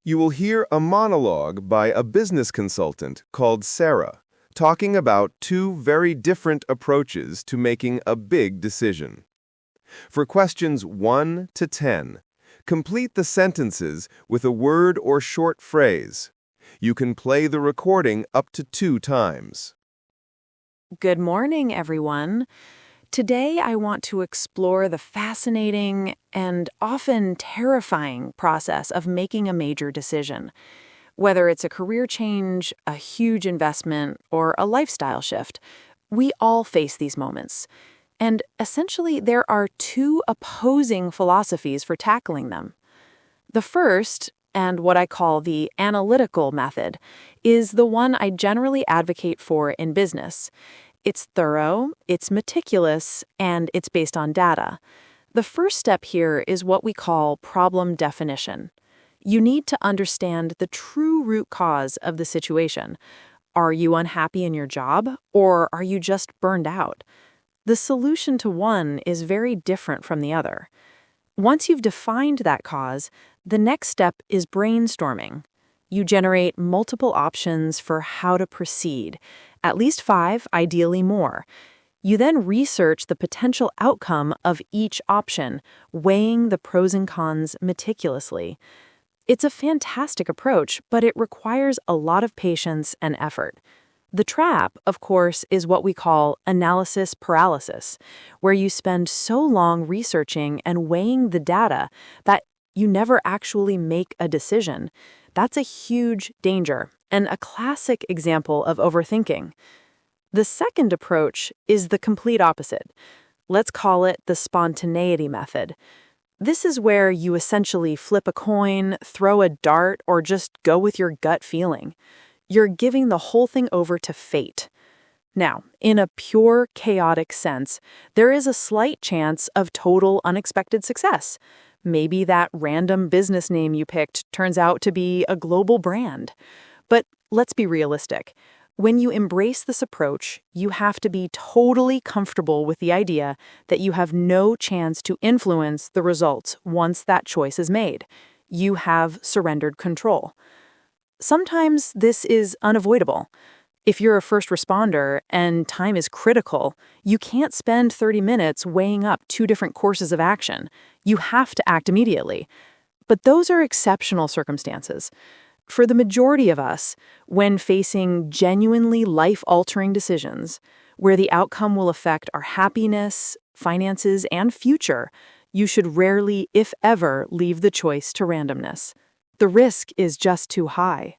You will hear a monologue by a business consultant called Sarah, talking about two very different approaches to making a big decision. For questions 1 to 10, complete the sentences with a word or short phrase. You can play the recording up to 2 times. Good morning, everyone. Today I want to explore the fascinating and often terrifying process of making a major decision. Whether it's a career change, a huge investment, or a lifestyle shift, we all face these moments. And essentially, there are two opposing philosophies for tackling them. The first, and what I call the analytical method, is the one I generally advocate for in business. It's thorough, it's meticulous, and it's based on data. The first step here is what we call problem definition. You need to understand the true root cause of the situation. Are you unhappy in your job, or are you just burned out? The solution to one is very different from the other. Once you've defined that cause, the next step is brainstorming. You generate multiple options for how to proceed, at least 5, ideally more. You then research the potential outcome of each option, weighing the pros and cons meticulously. It's a fantastic approach, but it requires a lot of patience and effort. The trap, of course, is what we call analysis paralysis, where you spend so long researching and weighing the data that you never actually make a decision. That's a huge danger and a classic example of overthinking. The second approach is the complete opposite. Let's call it the spontaneity method. This is where you essentially flip a coin, throw a dart, or just go with your gut feeling. You're giving the whole thing over to fate. Now, in a pure chaotic sense, there is a slight chance of total unexpected success. Maybe that random business name you picked turns out to be a global brand. But let's be realistic. When you embrace this approach, you have to be totally comfortable with the idea that you have no chance to influence the results once that choice is made. You have surrendered control. Sometimes this is unavoidable. If you're a first responder and time is critical, you can't spend 30 minutes weighing up 2 different courses of action. You have to act immediately. But those are exceptional circumstances. For the majority of us, when facing genuinely life-altering decisions, where the outcome will affect our happiness, finances, and future, you should rarely, if ever, leave the choice to randomness. The risk is just too high.